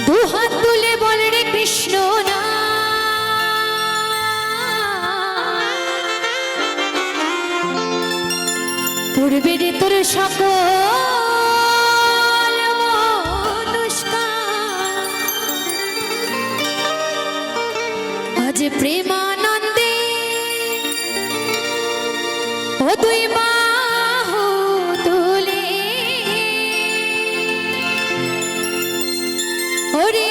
দুহাত তুলে বল রে কৃষ্ণ না, পূর্বে রে তোর সকল মনস্কার, আজ প্রেমানন্দে ও তুই বাহু তুলে ওরে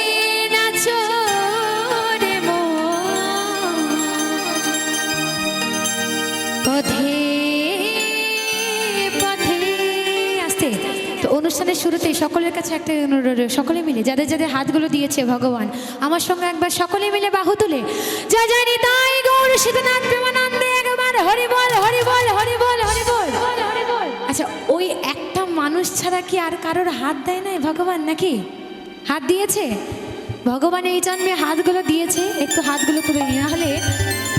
নাচো রে মন পথে পথে। আসতে তো অনুষ্ঠানের শুরুতে সকলের কাছে একটা অনুরোধ, সকলে মিলে যাদের যাদের হাতগুলো দিয়েছে ভগবান আমার সঙ্গে একবার সকলে মিলে বাহু তুলে যা জানি তাই গৌর সীতানাথ প্রেমানন্দে একবার হরি বল হরি বল হরি বল হরি বল হরি বল। আচ্ছা ওই একটা মানুষ ছাড়া কি আর কারোর হাত দেয় নাই ভগবান নাকি? হাত দিয়েছে ভগবান, এই জন্মে হাতগুলো দিয়েছে, একটু হাতগুলো তুলে নিয়ে, নাহলে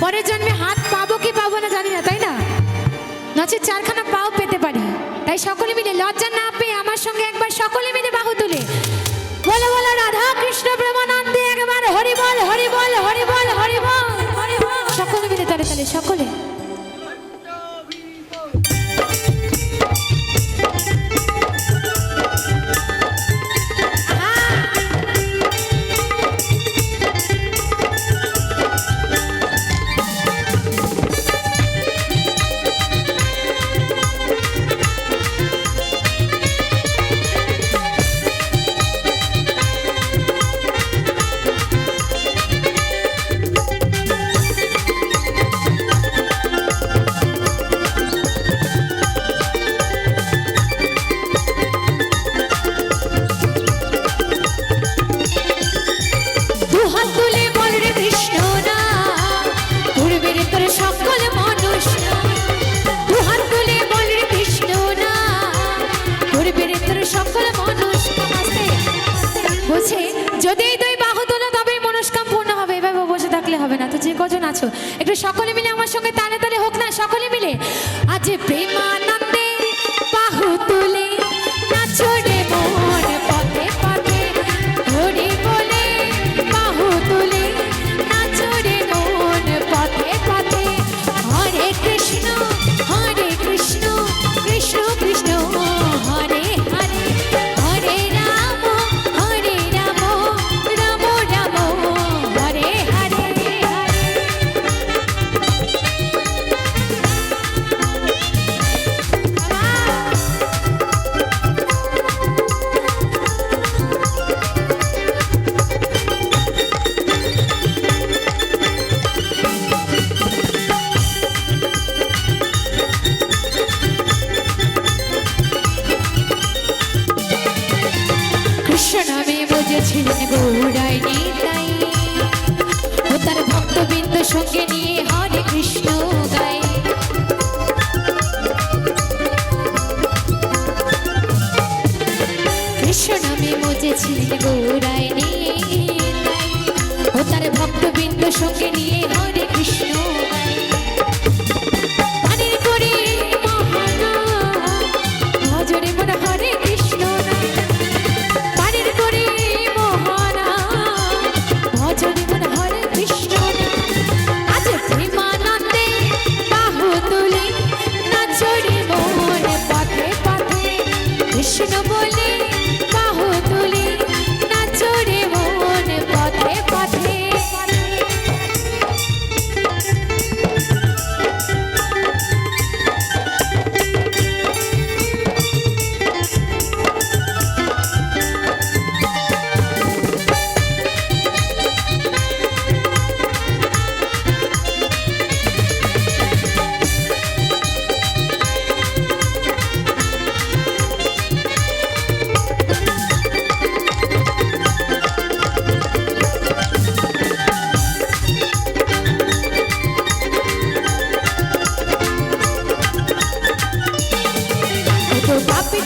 পরের জন্মে হাত পাবো কি পাবো না জানি না, তাই না? নচেৎ চারখানা পাও পেতে পারি। তাই সকলে মিলে লজ্জা না পেয়ে আমার সঙ্গে একবার সকলে মিলে বাহু তুলে বলো বলো রাধা কৃষ্ণ প্রেমানন্দে একবার হরি বল হরি বল হরি বল হরি বল হরি বল। সকলে মিলে তালে তালে সকলে। যদি এই দুই বাহু তোলো তবে মনস্কাম পূর্ণ হবে, এভাবে বসে থাকলে হবে না। তো যে কজন আছো একটু সকলে মিলে আমার সঙ্গে তালে তালে হোক না, সকলে মিলে আজ প্রেমানন্দে বাহু তুলে নাচো রে মন পথে পথে হরি বলে বাহু তুলে নাচো রে মন পথে পথে। হরে কৃষ্ণ কৃষ্ণ কৃষ্ণ হরে হরে হরে রাম রাম রাম হরে হরে। কৃষ্ণ নামে বুঝেছিলেন গৌরাই নিতাই, ও তার ভক্তবৃন্দ সঙ্গে নিয়ে হরে কৃষ্ণ গায়। কৃষ্ণ নামে বুঝেছিলেন গৌরাই নিতাই, ও তার ভক্তবৃন্দ সঙ্গে নিয়ে হরে কৃষ্ণ গায়। ভজরে মন হরে কৃষ্ণ পানির করে মোহনা, ভজরে মন হরে কৃষ্ণ। আজ প্রেমানন্দে বাহু তুলে নাচো রে মন পথে পথে, কৃষ্ণ বলে বাহু তুলে নাচো রে মন পথে পথে।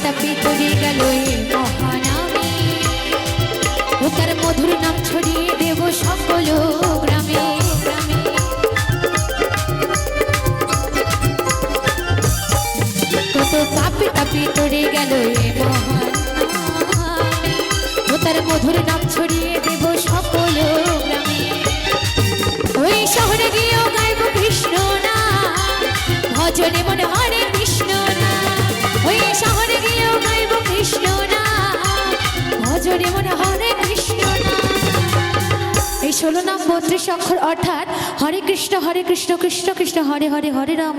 তাপি তরে গেল মহানামে, ও তার মধুর নাম ছড়িয়ে দেব সকল গ্রামে গ্রামে। কত পাপি তাপি তরে গেল মহানামে, ও তার মধুর নাম ছড়িয়ে দেব সকল গ্রামে। ওই শহরে গিয়েও গাইব কৃষ্ণ নাম, ভজনে মনে হরে কৃষ্ণ নাম। ওই শহরে গিয়েও গাইব কৃষ্ণ নাম, ভজনে মনে হরে কৃষ্ণ নাম। এই 16 নাম 32 অক্ষর, অর্থাৎ হরে কৃষ্ণ কৃষ্ণ কৃষ্ণ হরে হরে, হরে রাম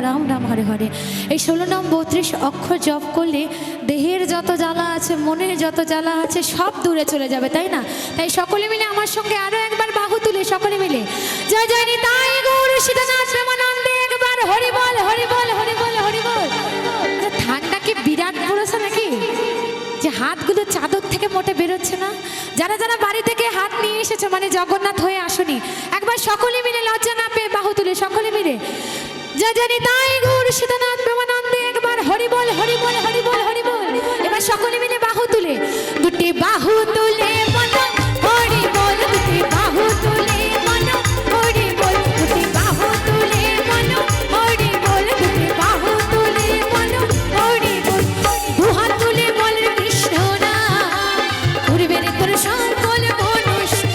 রাম রাম হরে হরে। এই 16 নাম 32 অক্ষর জপ করলে দেহের যত জ্বালা আছে, মনের যত জ্বালা আছে, সব দূরে চলে যাবে, তাই না? তাই সকলে মিলে আমার সঙ্গে আরো একবার বাহু তুলে সকলে মিলে জয় জয় নিতাই গৌর সীতানাথ প্রেমানন্দে একবার হরি বল হরি বল হরি বল হরি বল। ঠান্ডা কি বিরাট পড়েছে নাকি যে হাতগুলো চাদর থেকে মোটে বেরোচ্ছে না? যারা যারা বাড়ি থেকে হাত নিয়ে এসেছে, মানে জগন্নাথ হয়ে আসুনি, একবার সকলে মিলে লজ্জা না পেয়ে বাহু তুলে সকলে মিলে জয় জয় নিতাই গৌর সীতানাথ প্রেমানন্দে একবার হরি বল হরি বল হরি বল হরি বল। এবার সকলে মিলে বাহু তুলে দুটি বাহু তুলে বলো হরি বল, দুটি বাহু তুলে বলো হরি বল, দুটি বাহু তুলে বলো হরি বল, দুটি বাহু তুলে বলো হরি বল। দুহাত তুলে বল কৃষ্ণ নাম, পূর্বের তোর সকল মনুষ্য।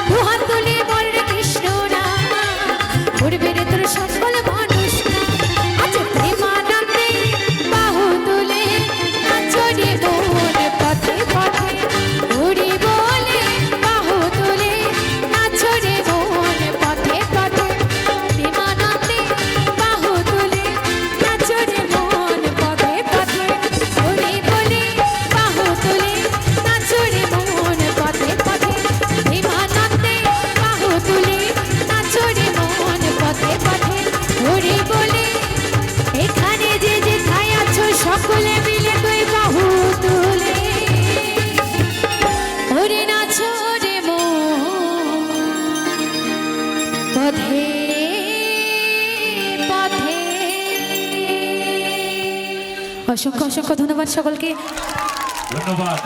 দুহাত তুলে বল কৃষ্ণ নাম, পূর্বের তোর সকল মনুষ্য। আজ প্রেমানন্দে বাহু তুলে নাচরে মন পথে পথে, হরি বলে বাহু তুলে নাচরে মন পথে পথে। প্রেমানন্দে বাহু তুলে নাচরে মন পথে পথে, হরি বলে বাহু তুলে নাচরে মন পথে পথে। প্রেমানন্দে বাহু তুলে নাচরে মন পথে পথে, হরি বলে। এখানে যে যেথায় আছো সকলে মিলে তুই বাহু তুলে হরি নাচো রে মন পথে পথে। অসংখ্য অসংখ্য ধন্যবাদ সকলকে। ধন্যবাদ।